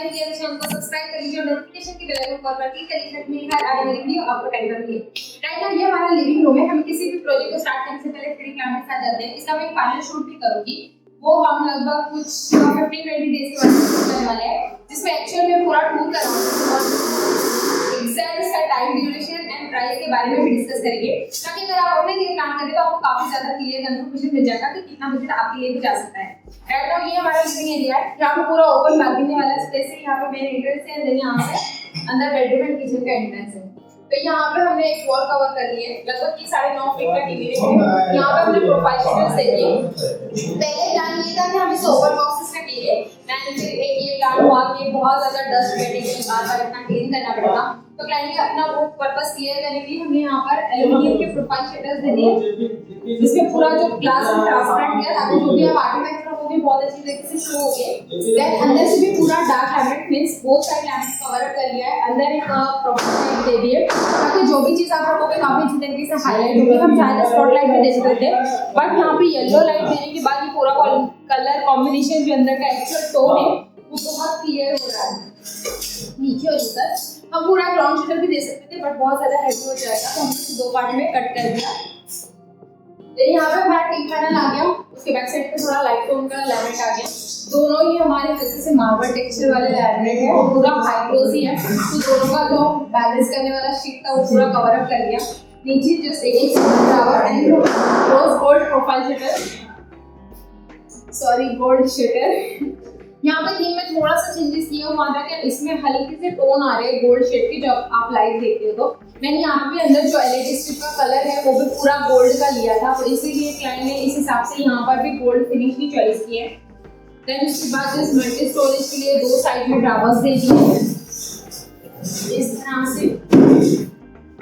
नहीं किया तो चैनल को सब्सक्राइब कर लीजिए और नोटिफिकेशन की बेल आइकन पर क्लिक कर लीजिए ताकि हर आने वाली वीडियो आपको टाइम पर मिले। राइट नाउ ये हमारा लिविंग रूम है। हम किसी भी प्रोजेक्ट को स्टार्ट करने से पहले 3D प्लान के साथ जाते हैं। इसका मैं फाइनल शूट भी करूंगी, वो हम लगभग कुछ 15-20 डेज के बाद शूट करने वाले हैं, जिसमें एक्चुअल में पूरा टूर कराऊंगी और एग्जैक्ट इसका टाइम ड्यूरेशन एंड प्राइस के बारे में भी डिस्कस करेंगे, ताकि अगर आप अपने लिए प्लान करें तो आपको काफी ज्यादा क्लियर कंफर्मेशन मिल जाएगा कि कितना बजट आपके लिए भी जा सकता है। राइट नाउ ये हमारा लिविंग एरिया है। यहाँ पे पूरा ओपन बालकनी वाला स्पेस है। यहाँ पे मेन एंट्रेंस है, देन यहाँ से अंदर बेडरूम एंड किचन का एंट्रेंस है। तो यहाँ पे हमने एक वॉल कवर कर ली है, लगभग ये 9.5 फीट का टीवी है। यहाँ पे हमने प्रोफाइल शेल्फ दे दिए। पहले प्लान ये था कि हम इसे ओपन बॉक्सेस रखेंगे, एंड फिर एक ये प्लान हुआ कि बहुत ज्यादा डस्ट बैठेगी, बार-बार इतना क्लीन करना पड़ेगा, तो क्लाइंट ने अपना वो पर्पस क्लियर करने के लिए हमने यहाँ पर एल्युमिनियम के प्रोफाइल शटर्स दे दिए, जिसमें पूरा जो ग्लास है ट्रांसपेरेंट किया ताकि जो भी आप आर्किटेक्चर वो भी बहुत अच्छी तरीके से शो हो गए। देन अंदर से भी पूरा dark laminate means both side laminate cover up कर लिया है। अंदर एक प्रोफाइल दे दिए ताकि जो भी चीज आप रखोगे काफी अच्छी तरीके से हाईलाइट होगी। हम चाहे तो स्पॉटलाइट भी दे सकते थे, बट यहाँ पे येलो लाइट देने के बाद ये पूरा कलर कॉम्बिनेशन जो अंदर का एक्चुअल टोन है वो बहुत क्लियर हो रहा है। नीचे और ऊपर हम पूरा ग्राउंड शटर भी दे सकते थे, बट बहुत ज्यादा हेवी हो जाएगा, तो हमने इसे 2 पार्ट में कट कर दिया। तो यहाँ पे हमारा टीक पैनल आ गया, उसके बैक साइड पे थोड़ा लाइट टोन का लैमिनेट आ गया। दोनों ही हमारे हल्के से मार्बल टेक्सचर वाले लैमिनेट है, पूरा हाई ग्लोसी है, तो दोनों का जो बैलेंस करने वाला शीट था वो पूरा कवर अप कर दिया। नीचे जस्ट एक flower and rose gold profile shutter, sorry gold shutter. यहाँ पे थीम में थोड़ा सा चेंजेस किया हुआ था कि इसमें हल्के से टोन आ रहे हैं गोल्ड शेड की, जब आप लाइट देखते हो तो मैंने यहाँ पे अंदर जो एलईडी स्ट्रिप का कलर है वो भी पूरा गोल्ड का लिया था, तो इसीलिए क्लाइंट ने इस हिसाब से यहाँ पर भी गोल्ड फिनिश की चॉइस की है। देन उसके बाद जस्ट मल्टी स्टोरेज के लिए 2 साइड में ड्रावर्स दे दिए इस तरह से।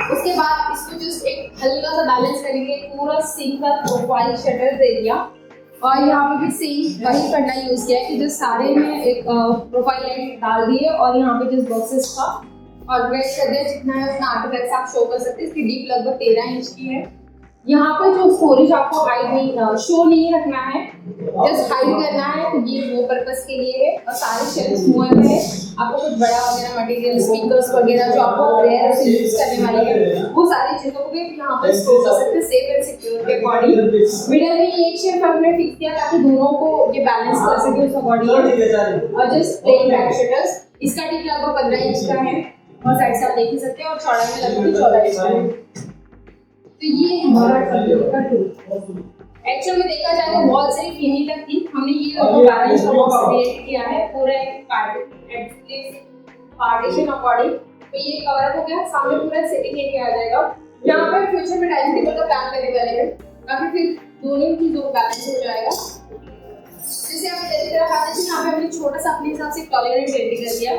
उसके बाद इसको जस्ट एक हल्का सा बैलेंस करेंगे, पूरा सिंगल प्रोफाइल शटर दे दिया, और यहाँ पे भी सेम वही करना यूज किया है कि जो सारे में एक प्रोफाइल लाइट डाल दिए और यहाँ पे जिस बॉक्सेस का ऑर्गेनाइज कर दिया, जितना है उतना आर्टिफैक्ट्स आप शो कर सकते हैं। इसकी डीप लगभग 13 इंच की है। यहाँ पर जो स्टोरेज आपको हाइड नहीं शो नहीं रखना है, जस्ट हाइड करना है, तो ये वो पर्पस के लिए है। और सारे शेल्फ्स मूवेबल है, आपको कुछ बड़ा वगैरह मटेरियल स्पीकर्स वगैरह जो आपको रेयर से यूज करने वाली है वो सारी चीजों को भी यहाँ पर स्टोर कर सकते हैं सेफ एंड सिक्योर के अकॉर्डिंग। मिडिल में एक शेल्फ हमने फिक्स किया ताकि दोनों को ये बैलेंस कर सके उस अकॉर्डिंग। और जस्ट प्लेन बैक शटर्स, इसका टिप लगभग 15 इंच का है और साइड से आप देख ही सकते हैं, और चौड़ाई में लगभग 14 इंच का है। तो ये हमारा का टूल एक्चुअल में देखा जाए तो वॉल सिर्फ यहीं तक थी, हमने ये लगभग 12 इंच का बॉक्स क्रिएट किया है पूरा एक पार्टीशन अकॉर्डिंग। तो ये कवर अप हो गया, सामने पूरा सिटिंग एरिया आ जाएगा। यहाँ पर फ्यूचर में डाइनिंग टेबल का प्लान करने वाले हैं ताकि फिर दोनों चीजों का बैलेंस हो जाएगा। जैसे आप देख तरह आते हैं, यहाँ पे हमने छोटा सा अपने हिसाब से टॉयलेट रेडी कर दिया,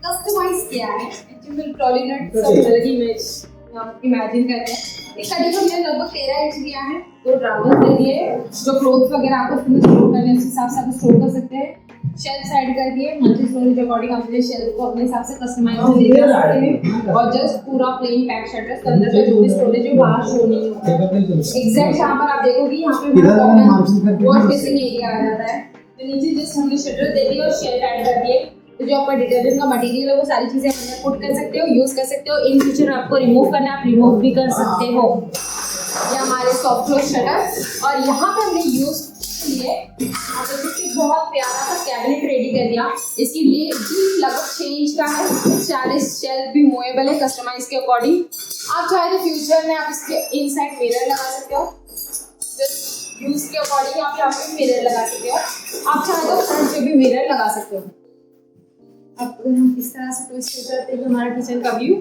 कस्टमाइज किया है एक्चुअली टॉयलेट सब अलग इमेज आप इमेजिन करते हैं। इसका डिप हमने लगभग 13 इंच लिया है, 2 ड्रावर्स दे दिए, जो क्लोथ्स वगैरह आपको उसमें स्टोर करने उस हिसाब से आप स्टोर कर सकते हैं। शेल्फ साइड कर दिए, मल्टी स्टोरेज अकॉर्डिंग आप अपने शेल्फ को अपने हिसाब से कस्टमाइज कर सकते हैं। और जस्ट पूरा प्लेन पैक शटर्स के अंदर का जो भी स्टोरेज है बाहर शो नहीं होता है। एग्जैक्ट यहाँ पर आप देखोगे यहाँ पे वॉश बेसिन एरिया आ जाता है। तो नीचे जस्ट हमने शटर दे दी और शेल्फ ऐड कर दिए, तो जो आपका डिटर्जेंट का मटेरियल है वो सारी चीजें अंदर पुट कर सकते हो, यूज कर सकते हो। इन फ्यूचर आपको रिमूव करना है आप रिमूव भी कर सकते हो। ये हमारे सॉफ्ट क्लोज शटर, और यहाँ पे हमने यूज किए बहुत प्यारा सा कैबिनेट रेडी कर दिया। इसकी डीप लगभग 6 इंच का है, 40 शेल्फ भी मूवेबल है कस्टमाइज के अकॉर्डिंग। आप चाहे तो फ्यूचर में आप इसके इनसाइड मिरर लगा सकते हो, यूज के अकॉर्डिंग आप यहाँ पे मिरर लगा सकते हो। आप चाहे तो फ्रंट पे भी मिरर लगा सकते हो। अब अगर हम इस तरह से ट्विस्ट करते हैं हमारा किचन का व्यू,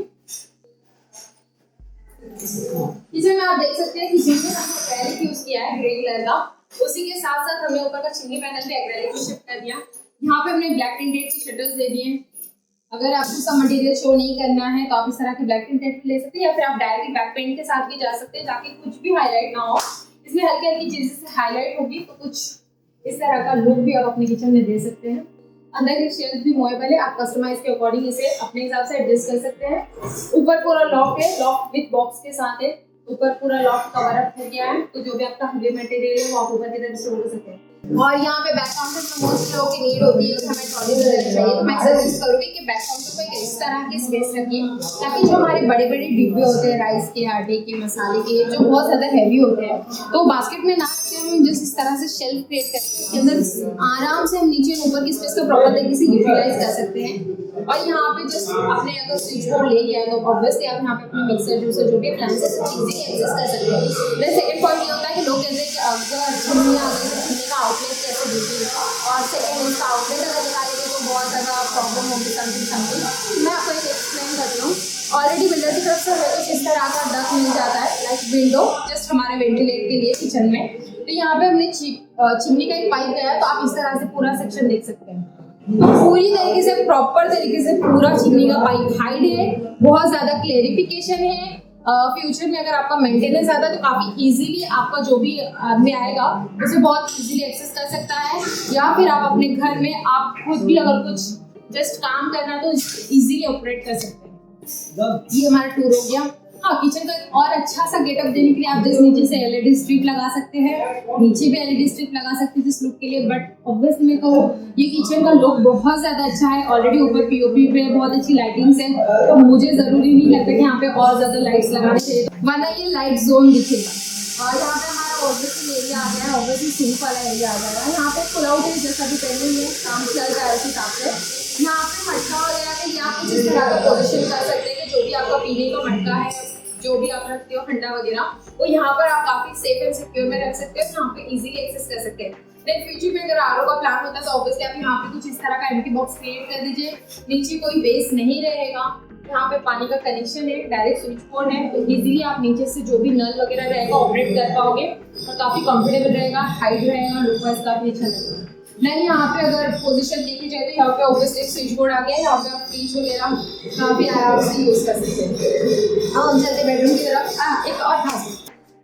किचन में आप देख सकते हैं कि जिसमें हमने एक्रेलिक यूज किया है ग्रे कलर का, उसी के साथ साथ हमने ऊपर का चिमनी पैनल भी एक्रेलिक शिफ्ट कर दिया। यहाँ पे हमने ब्लैक टिंटेड की शटर्स दे दिए। अगर आपको सब मटेरियल शो नहीं करना है तो आप इस तरह के ब्लैक टिंटेड ले सकते हैं, या फिर आप डायरेक्टली बैक पेंट के साथ भी जा सकते हैं ताकि कुछ भी हाईलाइट ना हो। इसमें हल्की हल्की चीजें से हाईलाइट होगी, तो कुछ इस तरह का लुक भी आप अपने किचन में दे सकते हैं। अंदर की शेल्फ भी मूवेबल है, आप कस्टमाइज के अकॉर्डिंग इसे अपने हिसाब से एडजस्ट कर सकते हैं। ऊपर पूरा लॉक है, लॉक विद बॉक्स के साथ है, ऊपर पूरा लॉक कवर अप हो गया है, तो जो भी आपका हेवी मटेरियल है वो आप ऊपर की तरफ स्टोर कर सकते हैं। और यहाँ पे बैक काउंटर में मोस्ट लोगों की नीड होती है कि हमें ट्रॉली वगैरह चाहिए, तो मैं सजेस्ट करूँगी कि बैक काउंटर को एक इस तरह की स्पेस रखिए ताकि जो हमारे बड़े बड़े डिब्बे होते हैं राइस के, आटे के, मसाले के, जो बहुत ज़्यादा हैवी होते हैं, तो बास्केट में ना रखते हम जस्ट इस तरह से शेल्फ क्रिएट करके उसके अंदर आराम से हम नीचे ऊपर की स्पेस को प्रॉपर तरीके से यूटिलाइज कर सकते हैं। और यहाँ पे जस्ट अपने अगर स्विच बोर्ड ले गया है तो ऑब्वियसली आप यहाँ पे अपने मिक्सर जूसर जो भी अप्लायंसेस इजीली एक्सेस कर सकते हैं। देन सेकंड पॉइंट ये होता है कि लोग कहते हैं कि अगर चिमनी आ गई तो चिमनी का आउटलेट कैसे दीजिए, और सेकंड उसका आउटलेट अगर निकालेंगे तो बहुत ज़्यादा प्रॉब्लम होगी समथिंग। मैं आपको एक एक्सप्लेन करती हूँ। ऑलरेडी बिल्डर की तरफ से हमें कुछ इस तरह का डक मिल जाता है लाइक विंडो, जस्ट हमारे वेंटिलेट के लिए किचन में। तो यहाँ पे हमने चिमनी का एक पाइप गया है, तो आप इस तरह से पूरा सेक्शन देख सकते हैं। तो पूरी तरीके से प्रॉपर तरीके से पूरा चिमनी का पाइप हाइड है, बहुत ज़्यादा क्लेरिफिकेशन है। फ्यूचर में अगर आपका मेंटेनेंस आता है तो काफ़ी इजीली आपका जो भी आदमी आएगा उसे बहुत इजीली एक्सेस कर सकता है, या फिर आप अपने घर में आप खुद भी अगर कुछ जस्ट काम करना है तो इजीली ऑपरेट कर सकते हैं। ये हमारा टूर हो गया। हाँ, किचन का और अच्छा सा गेटअप देने के लिए आप जस्ट नीचे से एलईडी स्ट्रिप लगा सकते हैं, नीचे भी एलईडी स्ट्रिप लगा सकते हैं जिस लुक के लिए। बट ऑब्वियसली मेरे को ये किचन का लुक बहुत ज़्यादा अच्छा है। ऑलरेडी ऊपर पीओपी पे बहुत अच्छी लाइटिंग्स है, तो मुझे ज़रूरी नहीं लगता कि यहाँ पे और ज़्यादा लाइट्स लगाने चाहिए, वरना ये लाइट जोन दिखेगा। और यहाँ पे हमारा ऑब्वियसली एरिया आ गया है, ऑब्वियसली सिंक वाला एरिया आ जाएगा। यहाँ पे पुल आउट है, जैसा भी पहले ही काम चल रहा है उस हिसाब से। यहाँ पे मटका वगैरह के लिए आप कुछ इस तरह का पोजिशन कर सकते हैं कि जो भी आपका पीने का मटका है, जो भी आप रखते हो ठंडा वगैरह, वो यहाँ पर आप काफी सेफ एंड सिक्योर में रख सकते हो, यहाँ पे इजीली एक्सेस कर सकते हैं। देन फ्यूचर में अगर आरओ का प्लान होता है तो ऑब्वियसली आप यहाँ पे कुछ इस तरह का एम्प्टी बॉक्स क्रिएट कर दीजिए, नीचे कोई बेस नहीं रहेगा, यहाँ पे पानी का कनेक्शन है, डायरेक्ट स्विच बोर्ड है, तो इजीली आप नीचे से जो भी नल वगैरह रहेगा ऑपरेट कर पाओगे और काफी कंफर्टेबल रहेगा, हाइट रहेगा, लुक वाइज काफी अच्छा लगेगा। नहीं, यहाँ पे अगर पोजीशन देखी जाए तो यहाँ पे ऑब्वियसली एक स्विच बोर्ड आ गया है, यहाँ पे आप फ्रिज वगैरह काफी आराम से यूज कर सकते हैं। हम चलते बेडरूम की तरफ। एक और हाँ,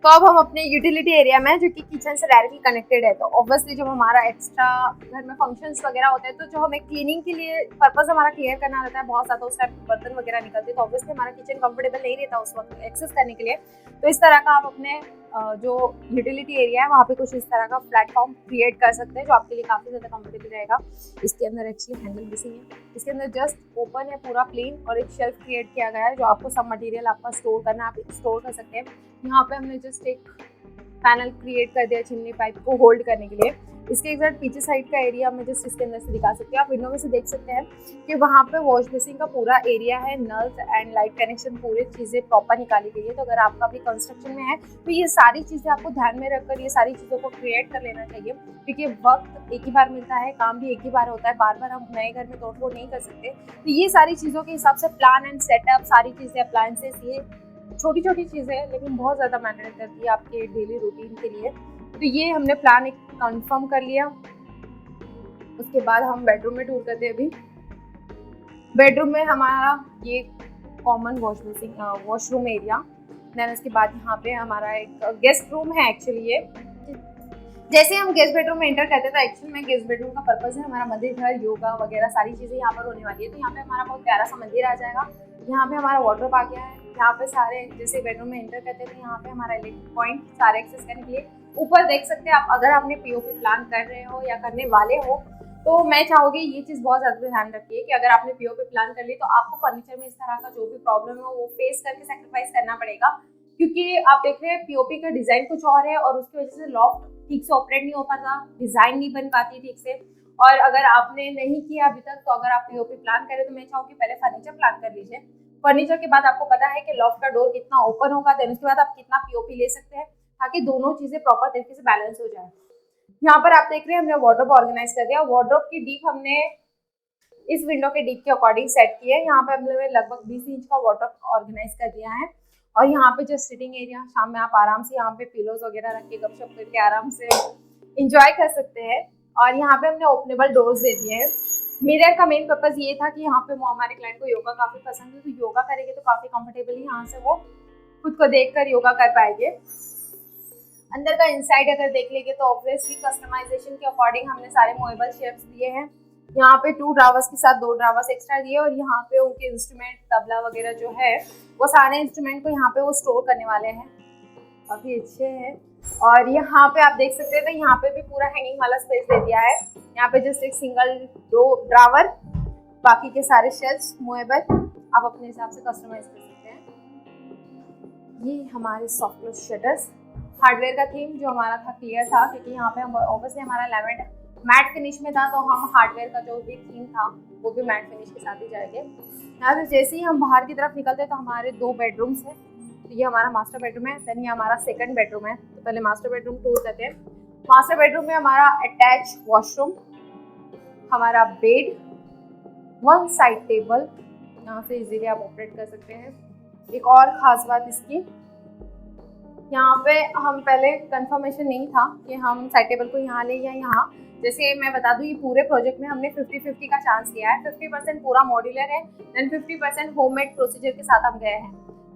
तो अब हम अपने यूटिलिटी एरिया में जो कि किचन से डायरेक्टली कनेक्टेड है, तो ऑब्वियसली जब हमारा एक्स्ट्रा घर में फंक्शंस वगैरह होते हैं तो जो हमें क्लीनिंग के लिए पर्पस हमारा क्लियर करना रहता है, बहुत ज़्यादा उस टाइम बर्तन वगैरह निकलते हैं, तो ऑब्वियसली हमारा किचन कंफर्टेबल नहीं रहता उस वक्त एक्सेस करने के लिए। तो इस तरह का आप अपने जो यूटिलिटी एरिया है वहाँ पे कुछ इस तरह का प्लेटफॉर्म क्रिएट कर सकते हैं जो आपके लिए काफ़ी ज़्यादा कंफर्टेबल रहेगा। इसके अंदर एक्चुअली हैंडल मिसिंग है, इसके अंदर जस्ट ओपन है पूरा प्लेन, और एक शेल्फ क्रिएट किया गया है जो आपको सब मटेरियल आपका स्टोर करना है, आप स्टोर कर सकते हैं। यहाँ पे हमने जस्ट एक पैनल क्रिएट कर दिया चिमनी पाइप को होल्ड करने के लिए। इसके एग्जैक्ट पीछे साइड का एरिया में जस्ट इसके अंदर से दिखा सकते हैं, आप विंडो में से देख सकते हैं कि वहाँ पे वॉश बेसिन का पूरा एरिया है, नल्स एंड लाइट कनेक्शन पूरी चीज़ें प्रॉपर निकाली गई है। तो अगर आपका भी कंस्ट्रक्शन में है तो ये सारी चीज़ें आपको ध्यान में रखकर ये सारी चीज़ों को क्रिएट कर लेना चाहिए, क्योंकि वक्त एक ही बार मिलता है, काम भी एक ही बार होता है, बार बार हम नए घर में तोड़फोड़ नहीं कर सकते। तो ये सारी चीज़ों के हिसाब से प्लान एंड सेटअप, सारी चीज़ें, अप्लायंसेस, ये छोटी छोटी चीज़ें हैं लेकिन बहुत ज़्यादा मैटर करती है आपके डेली रूटीन के लिए। तो ये हमने प्लान एक कंफर्म कर लिया। उसके बाद हम बेडरूम में टूर करते हैं। अभी बेडरूम में हमारा ये कॉमन वॉशरूम एरिया, देन उसके बाद यहाँ पे हमारा एक गेस्ट रूम है। एक्चुअली ये जैसे हम गेस्ट बेडरूम में एंटर करते हैं तो एक्चुअली में गेस्ट बेडरूम का पर्पस है हमारा मंदिर घर, योगा वगैरह सारी चीज़ें यहाँ पर होने वाली है। तो यहाँ पे हमारा बहुत प्यारा सा मंदिर आ जाएगा। यहाँ पे हमारा वार्डरोब आ गया है। यहाँ पे सारे जैसे बेडरूम में एंटर करते हैं तो यहाँ पे हमारा इलेक्ट्रिक पॉइंट सारे एक्सेस करने के लिए ऊपर देख सकते हैं आप। अगर आपने पीओपी प्लान कर रहे हो या करने वाले हो तो मैं चाहूँगी ये चीज़ बहुत ज़्यादा ध्यान रखिए कि अगर आपने पीओपी प्लान कर ली तो आपको फर्नीचर में इस तरह का जो भी प्रॉब्लम है वो फेस करके सेक्रीफाइस करना पड़ेगा, क्योंकि आप देख रहे हैं पीओपी का डिज़ाइन कुछ और है और उसकी वजह से लॉफ्ट ठीक से ऑपरेट नहीं हो पाता, डिज़ाइन नहीं बन पाती ठीक से। और अगर आपने नहीं किया अभी तक तो अगर आप पीओपी प्लान करें तो मैं चाहूँगी पहले फर्नीचर प्लान कर लीजिए। फर्नीचर के बाद आपको पता है कि लॉफ्ट का डोर कितना ओपन होगा, देन उसके बाद आप कितना पीओपी ले सकते हैं ताकि दोनों चीज़ें प्रॉपर तरीके से बैलेंस हो जाए। यहाँ पर आप देख रहे हैं हमने वार्डरोब ऑर्गेनाइज कर दिया। वार्डरोब की डीप हमने इस विंडो के डीप के अकॉर्डिंग सेट की है। यहाँ पे हमने लगभग 20 इंच का वार्डरोब ऑर्गेनाइज कर दिया है। और यहाँ पे जो सिटिंग एरिया, शाम में आप आराम से यहाँ पे पिलोज वगैरह रख के गपशप करके आराम से इंजॉय कर सकते हैं। और यहाँ पे हमने ओपनेबल डोर्स दे दिए हैं। मिरर का मेन पर्पज ये था कि यहाँ पे वो हमारे क्लाइंट को योगा काफी पसंद है, तो योगा करेंगे तो काफी कंफर्टेबली यहाँ से वो खुद को देखकर योगा कर पाएंगे। अंदर का इनसाइड अगर देख लेंगे तो ऑब्वियसली कस्टमाइजेशन के अकॉर्डिंग हमने सारे मूवेबल शेप्स दिए हैं। यहाँ पे 2 ड्रावर्स के साथ 2 ड्रावर्स एक्स्ट्रा दिए और यहाँ पे उनके इंस्ट्रूमेंट, तबला वगैरह जो है वो सारे इंस्ट्रूमेंट को यहाँ पे वो स्टोर करने वाले हैं, काफी अच्छे हैं। और यहाँ पे आप देख सकते हैं तो यहाँ पे भी पूरा हैंगिंग वाला स्पेस दे दिया है। यहाँ पे जस्ट एक सिंगल दो ड्रावर, बाकी के सारे शेल्फ्स मूवेबल, आप अपने हिसाब से कस्टमाइज कर सकते हैं। ये हमारे सॉफ्ट क्लोज शटर्स, हार्डवेयर का थीम जो हमारा था क्लियर था, क्योंकि यहाँ पे हम ऑब्वियसली हमारा लैवेंडर मैट फिनिश में था, तो हम हार्डवेयर का जो भी थीम था वो भी मैट फिनिश के साथ ही जाएंगे। यहाँ से जैसे ही हम बाहर की तरफ निकलते हैं तो हमारे 2 बेडरूम्स हैं। तो ये हमारा मास्टर बेडरूम है, देन ये हमारा सेकंड बेडरूम है। तो पहले मास्टर बेडरूम टूर करते हैं। मास्टर बेडरूम में हमारा अटैच वॉशरूम, हमारा बेड, 1 साइड टेबल, यहाँ से इजीली आप ऑपरेट कर सकते हैं। एक और ख़ास बात इसकी, यहाँ पे हम पहले कंफर्मेशन नहीं था कि हम साइड टेबल को यहाँ ले या यहाँ। जैसे मैं बता दूँ, ये पूरे प्रोजेक्ट में हमने 50-50 का चांस लिया है। 50% पूरा मॉड्यूलर है, देन 50% होममेड प्रोसीजर के साथ हम गए हैं।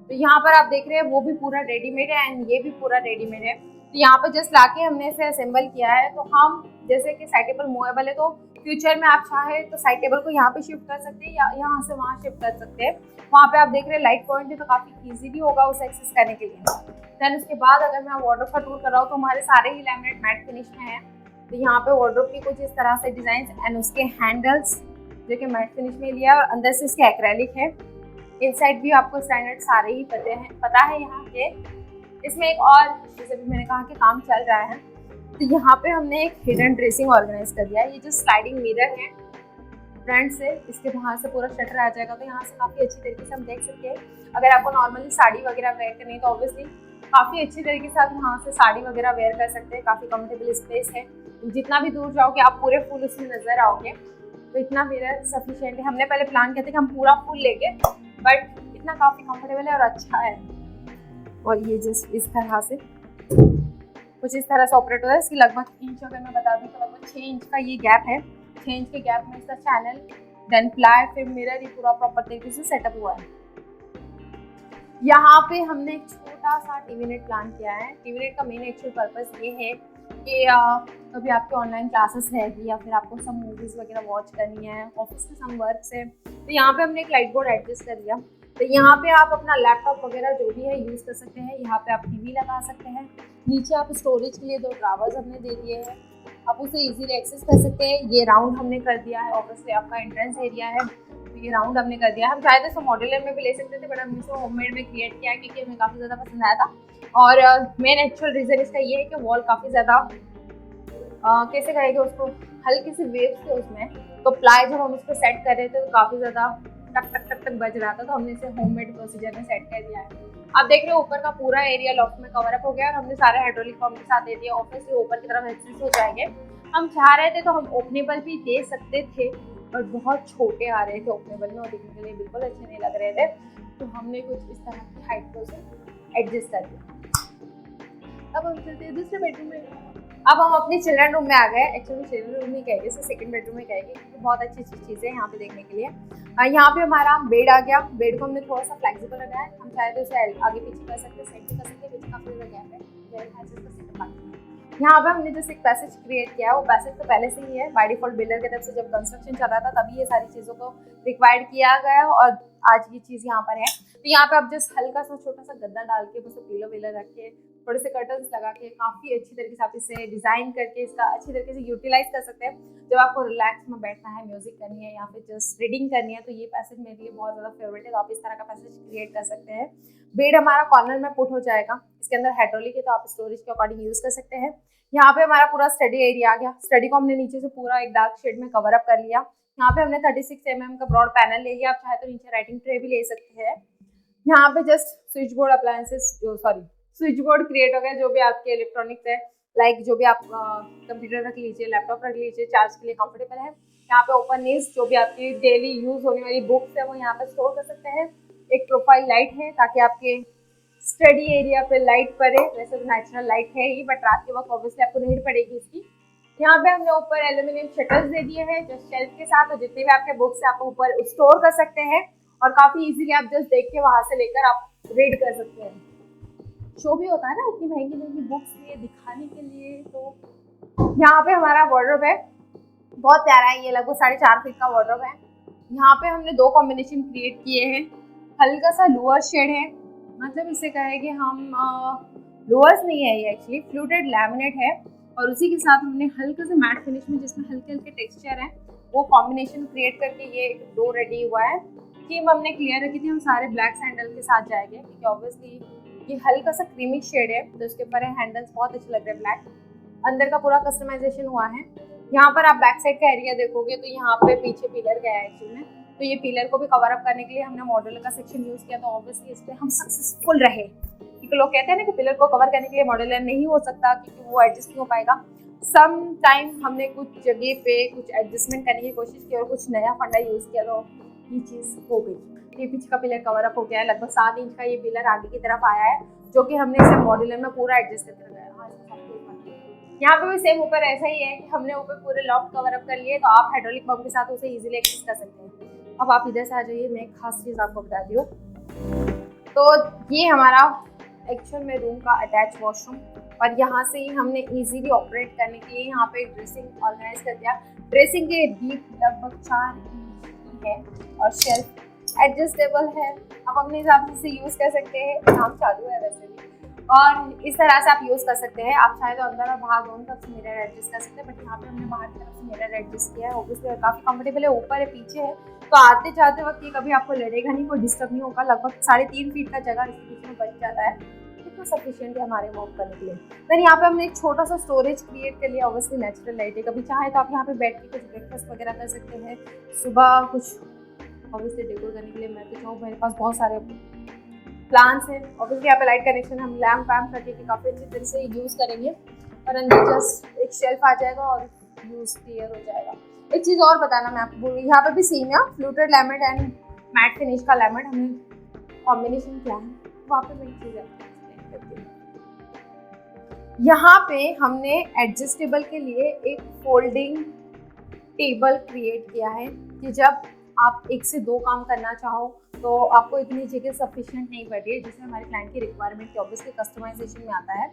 तो यहाँ पर आप देख रहे हैं वो भी पूरा रेडीमेड है एंड ये भी पूरा रेडीमेड है। तो यहाँ पे जस्ट लाके हमने इसे असेंबल किया है। तो हम जैसे कि साइड टेबल मूवेबल है, तो फ्यूचर में आप चाहे तो साइड टेबल को यहाँ पे शिफ्ट कर सकते हैं या यहाँ से वहाँ शिफ्ट कर सकते हैं। वहाँ पे आप देख रहे हैं लाइट पॉइंट है, तो काफ़ी ईजीली होगा उसे एक्सेस करने के लिए। देन उसके बाद अगर मैं वार्डरोब का टूर कर रहा हूँ तो हमारे सारे ही लैमिनेट मैट फिनिश में है। तो यहाँ पे वार्डरोब की कुछ इस तरह से डिजाइन एंड उसके हैंडल्स जो कि मैट फिनिश में लिया है, और अंदर से इसके एक्रेलिक है। इनसाइड भी आपको स्टैंडर्ड सारे ही पता है यहाँ के। इसमें एक और, जैसे भी मैंने कहा कि काम चल रहा है, तो यहाँ पे हमने एक हिडन ड्रेसिंग ऑर्गेनाइज कर दिया है। ये जो स्लाइडिंग मिरर है फ्रंट से, इसके बाहर से पूरा शटर आ जाएगा, तो यहाँ से काफ़ी अच्छी तरीके से हम देख सकते हैं। अगर आपको नॉर्मली साड़ी वगैरह वेयर करनी है तो ऑब्वियसली काफ़ी अच्छी तरीके से आप यहाँ से साड़ी वगैरह वेयर कर सकते हैं। काफ़ी कंफर्टेबल स्पेस है, जितना भी दूर जाओगे आप पूरे फुल उसमें नजर आओगे। तो इतना मिरर सफिशिएंट है। हमने पहले प्लान किया था कि हम पूरा फुल लेंगे, बट इतना काफ़ी कंफर्टेबल है और अच्छा है। और ये जस्ट इस तरह से कुछ इस तरह से ऑपरेट होता है। इसकी लगभग इंच अगर मैं बता दूँ तो लगभग 6 इंच का ये गैप है। 6 इंच के गैप में इसका चैनल, देन प्लाई, फिर मिरर, ये पूरा प्रॉपर तरीके से सेटअप हुआ है। यहाँ पे हमने एक छोटा सा टीवी नेट प्लान किया है। टीवी नेट का मेन एक्चुअल पर्पस ये है कि कभी आपके ऑनलाइन क्लासेस रहेगी या फिर आपको सब मूवीज़ वगैरह वॉच करनी है, ऑफिस के सम वर्क्स है, तो यहाँ पे हमने एक लाइट बोर्ड एडजस्ट कर दिया। तो यहाँ पे आप अपना लैपटॉप वगैरह जो भी है यूज़ कर सकते हैं। यहाँ पे आप टीवी लगा सकते हैं। नीचे आप स्टोरेज के लिए 2 ड्रावर्स हमने दे दिए हैं, आप उसे इजीली एक्सेस कर सकते हैं। ये राउंड हमने कर दिया है, ऑब्वियसली आपका एंट्रेंस एरिया है, तो ये राउंड हमने कर दिया है। हम चाहे तो इसको मॉड्यूलर में भी ले सकते थे, बट हमने इसको होममेड में क्रिएट किया है क्योंकि हमें काफ़ी ज़्यादा पसंद आया था। और मेन एक्चुअल रीज़न इसका ये है कि वॉल काफ़ी ज़्यादा कैसे कहेंगे उसको, हल्की सी वेव्स थे उसमें, तो प्लाई जब हम उस पर सेट कर रहे थे तो काफ़ी ज़्यादा टक टक टक तक बज रहा था, तो हमने इसे होममेड प्रोसीजर में सेट कर दिया है। आप देख रहे हो ऊपर का पूरा एरिया लॉफ्ट में कवर अप हो गया और हमने सारे हाइड्रोलिक पंप के साथ दे दिया। ऑफिस के ऊपर की तरफ एक्सेस हो जाएंगे। हम चाह रहे थे तो हम ओपनेबल भी दे सकते थे, बट बहुत छोटे आ रहे थे ओपनेबल में और दिखने के लिए बिल्कुल अच्छे नहीं लग रहे थे, तो हमने कुछ इस तरह की हाइट को एडजस्ट कर दिया। अब हम चलते हैं दूसरे बेडरूम में। अब हम अपने चिल्ड्रन रूम में आ गए। एक्चुअली चिल्ड्रन रूम ही कहेंगे, इसे सेकंड बेडरूम में कहेंगे, क्योंकि बहुत अच्छी अच्छी चीज़ें यहाँ पे देखने के लिए। यहाँ पे हमारा बेड आ गया। बेड को हमने थोड़ा सा फ्लेक्सिबल रखा है। हम चाहे तो इसे आगे पीछे कर सकते हैं, साइड पे कर सकते हैं, पीछे काफी ज़्यादा गैप है। यहाँ पे हमने जैसे एक पैसेज क्रिएट किया है, वो पैसेज तो पहले से ही है बाय डिफॉल्ट। बिल्डर की तरफ से जब कंस्ट्रक्शन चल रहा था तभी ये सारी चीज़ों को रिक्वायर्ड किया गया और आज ये चीज़ यहाँ पर है। तो यहाँ पे आप जस्ट हल्का सा छोटा सा गद्दा डाल के, बस पिलो विलो रख के, थोड़े से कर्टन्स लगा के काफ़ी अच्छी तरीके से आप इसे डिज़ाइन करके इसका अच्छी तरीके से यूटिलाइज कर सकते हैं। जब आपको रिलैक्स में बैठना है, म्यूजिक करनी है या फिर जस्ट रीडिंग करनी है, तो ये पैसेज मेरे लिए बहुत ज़्यादा फेवरेट है। तो आप इस तरह का पैसेज क्रिएट कर सकते हैं। बेड हमारा कॉर्नर में पुट हो जाएगा। इसके अंदर हाइड्रोलिक है, तो आप स्टोरेज के अकॉर्डिंग यूज़ कर सकते हैं। यहाँ पे हमारा पूरा स्टडी एरिया आ गया। स्टडी को हमने नीचे से पूरा एक डार्क शेड में कवर अप कर लिया। यहाँ पे हमने 36 mm का ब्रॉड पैनल ले लिया। आप चाहे तो नीचे राइटिंग ट्रे भी ले सकते हैं। यहाँ पे just switch board appliances, switch board create हो गया। जो भी आपके इलेक्ट्रॉनिक्स है, लाइक जो भी आप कंप्यूटर रख लीजिए, लैपटॉप रख लीजिए, चार्ज के लिए कंफर्टेबल है। यहाँ पे ओपन नीज, जो भी आपकी डेली यूज होने वाली बुक्स है वो यहाँ पे स्टोर कर सकते हैं। एक प्रोफाइल लाइट है ताकि आपके स्टडी एरिया पे लाइट पड़े। वैसे तो नेचुरल लाइट है ही, बट रात के वक्त ऑब्वियसली आपको नीड पड़ेगी इसकी। यहाँ पे हमने ऊपर एल्यूमिनियम शटर्स दे दिए हैं जो शेल्फ के साथ, और जितने भी आपके बुक्स है आप ऊपर स्टोर कर सकते हैं और काफी इजीली आप जस्ट देख के वहां से लेकर आप रीड कर सकते हैं। शो भी होता है ना इतनी महंगी महंगी बुक्स लिए दिखाने के लिए। तो यहाँ पे हमारा वार्डरोब है, बहुत प्यारा है। ये लगभग 4.5 फीट का वार्डरोब है। यहाँ पे हमने 2 कॉम्बिनेशन क्रिएट किए हैं। हल्का सा लोअर शेड है, मतलब इसे कहेंगे हम लोअर्स नहीं है, ये एक्चुअली फ्लूटेड लैमिनेट है और उसी के साथ हमने हल्के से मैट फिनिश में जिसमें हल्के हल्के टेक्सचर हैं वो कॉम्बिनेशन क्रिएट करके ये डो रेडी हुआ है। थीम हमने क्लियर रखी थी, हम सारे ब्लैक सैंडल के साथ जाएंगे क्योंकि ऑब्वियसली ये हल्का सा क्रीमी शेड है तो इसके ऊपर हैंडल्स बहुत अच्छे लग रहे हैं ब्लैक। अंदर का पूरा कस्टमाइजेशन हुआ है। यहाँ पर आप बैक साइड का एरिया देखोगे तो यहाँ पे पीछे पिलर गया है एक्चुअली में, तो ये पिलर को भी कवर अप करने के लिए हमने मॉड्यूलर का सेक्शन यूज किया, तो ऑब्वियसली इस पर हम सक्सेसफुल रहे। क्योंकि लोग कहते हैं ना कि पिलर को कवर करने के लिए मॉड्यूलर नहीं हो सकता क्योंकि वो एडजस्ट नहीं हो पाएगा। सम टाइम हमने कुछ जगह पे कुछ एडजस्टमेंट करने की कोशिश की और कुछ नया फंडा यूज किया तो ये चीज़ हो गई। ये पीछे का पिलर कवर अप हो गया है, लगभग 7 इंच का ये पिलर आगे की तरफ आया है जो कि हमने इसे मॉड्यूलर में पूरा एडजस्ट करके लगाया। यहाँ पे भी सेम ऊपर ऐसा ही है कि हमने ऊपर पूरे लॉफ्ट कवर अप कर लिए, तो आप हाइड्रोलिक पंप के साथ उसे इजीली एक्सेस कर सकते हैं। अब आप इधर से आ जाइए, मैं एक खास चीज़ आपको बता दी हूँ। तो ये हमारा एक्चुअल में रूम का अटैच वॉशरूम और यहाँ से ही हमने इजीली ऑपरेट करने के लिए यहाँ पे ड्रेसिंग ऑर्गेनाइज कर दिया। ड्रेसिंग के डीप लगभग 4 इंच की है और शेल्फ एडजस्टेबल है, आप अपने हिसाब से यूज़ कर सकते हैं। काम चालू है वैसे भी और इस तरह से आप यूज़ कर सकते हैं। आप चाहे तो अंदर और बाहर दोनों तरफ से मिरर एडजस्ट कर सकते हैं, बट यहाँ पे हमने बाहर की तरफ से मिरर एडजस्ट किया है। ऑब्वियसली काफ़ी कंफर्टेबल है, ऊपर है पीछे है, तो आते जाते वक्त ये कभी आपको लड़ेगा नहीं, कोई डिस्टर्ब नहीं होगा। लगभग 3.5 फीट का जगह इसके बीच में बच जाता है, इतना सफिशिएंट है हमारे मूव करने के लिए। देन यहाँ पे हमने एक छोटा सा स्टोरेज क्रिएट कर लिया। ऑब्वियसली नेचुरल लाइट है, कभी चाहे तो आप यहाँ पे बैठ के कुछ ब्रेकफास्ट वगैरह कर सकते हैं, सुबह कुछ ऑब्वियसली डेकोर करने के लिए। मैं तो चाहूँ, मेरे पास बहुत सारे प्लांट्स हैं। ऑब्वियसली यहाँ पे लाइट कनेक्शन हम लैम्प वैम्प रखे के काफ़ी अच्छी तरह से यूज़ करेंगे और अंदर जस्ट एक शेल्फ आ जाएगा और यूज़ क्लियर हो जाएगा। एक चीज़ और बताना मैं आपको बोलूँ, यहाँ पे भी सेम है, fluted laminate and matte finish का लैमिनेट हमने कॉम्बिनेशन किया है। वहाँ पे मैं एक चीज़ एक्सप्लेन करती हूँ। यहाँ पे हमने एडजस्टेबल के लिए एक फोल्डिंग टेबल क्रिएट किया है कि जब आप 1 से 2 काम करना चाहो तो आपको इतनी जगह सफिशिएंट नहीं पड़ रही है, जिसमें हमारे क्लाइंट की रिक्वायरमेंट की ऑब्वियसली कस्टमाइजेशन में आता है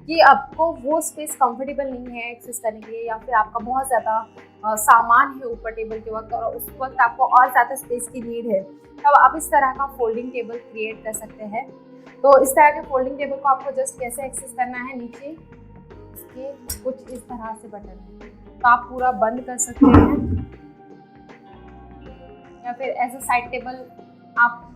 कि आपको वो स्पेस कंफर्टेबल नहीं है एक्सेस करने के लिए, या फिर आपका बहुत ज़्यादा सामान है ऊपर टेबल के वक्त और उस वक्त आपको और ज़्यादा स्पेस की नीड है, तब आप इस तरह का फोल्डिंग टेबल क्रिएट कर सकते हैं। तो इस तरह के फोल्डिंग टेबल को आपको जस्ट कैसे एक्सेस करना है, नीचे इसके कुछ इस तरह से बटन है, तो आप पूरा बंद कर सकते हैं या फिर एज अ साइड टेबल आप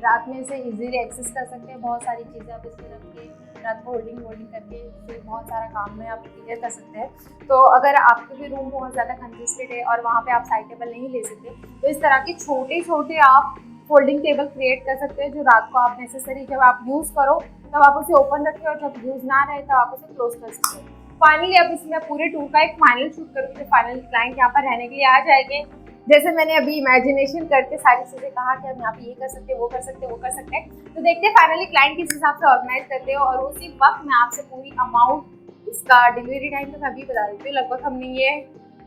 रात में इसे इजीली एक्सेस कर सकते हैं। बहुत सारी चीज़ें आप इसमें रख के रात को होल्डिंग करके फिर बहुत सारा काम में आप क्लियर कर सकते हैं। तो अगर आपके भी रूम बहुत ज़्यादा कंजेस्टेड है और वहाँ पे आप साइड टेबल नहीं ले सकते, तो इस तरह के छोटे छोटे आप फोल्डिंग टेबल क्रिएट कर सकते हैं जो रात को आप नेसेसरी जब आप यूज़ करो तब आप उसे ओपन रखें और जब यूज़ ना रहे तब आप उसे क्लोज कर सकते हैं। फाइनली अब इसमें पूरे टूर का एक फाइनल शूट करूँगी, तो फाइनल क्लाइंट यहाँ पर रहने के लिए आ जाएंगे। जैसे मैंने अभी इमेजिनेशन करके सारी चीज़ें कहा कि हम यहाँ पे ये कर सकते हैं, वो कर सकते हैं, वो कर सकते हैं, तो देखते हैं फाइनली क्लाइंट किस हिसाब से ऑर्गेनाइज करते हैं। और उसी वक्त मैं आपसे पूरी अमाउंट, इसका डिलीवरी टाइम तो मैं अभी बता देती हूँ। लगभग हमने ये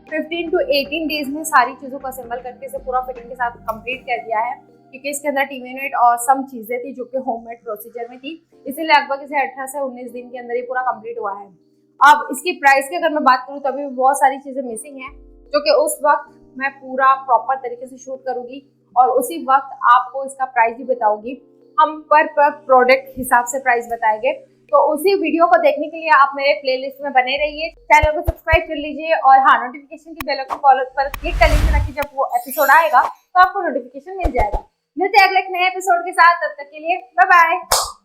15 to 18 डेज में सारी चीज़ों को असेंबल करके इसे पूरा फिटिंग के साथ कंप्लीट कर दिया है, क्योंकि इसके अंदर टीवी यूनिट और सम चीज़ें थी जो कि होममेड प्रोसीजर में थी, इसीलिए लगभग इसे 18 से 19 दिन के अंदर ये पूरा कंप्लीट हुआ है। अब इसकी प्राइस की अगर मैं बात करूँ तो अभी बहुत सारी चीज़ें मिसिंग हैं जो कि उस वक्त मैं पूरा प्रॉपर तरीके से शूट करूँगी और उसी वक्त आपको इसका प्राइस भी बताऊँगी। हम पर प्रोडक्ट हिसाब से प्राइस बताएंगे, तो उसी वीडियो को देखने के लिए आप मेरे प्लेलिस्ट में बने रहिए। चैनल को सब्सक्राइब कर लीजिए और हाँ, नोटिफिकेशन की बेल आइकन कॉल पर क्लिक कर लीजिए ताकि जब वो एपिसोड आएगा तो आपको नोटिफिकेशन मिल जाएगा। मिलते हैं अगले नए एपिसोड के साथ, तब तक के लिए बाय बाय।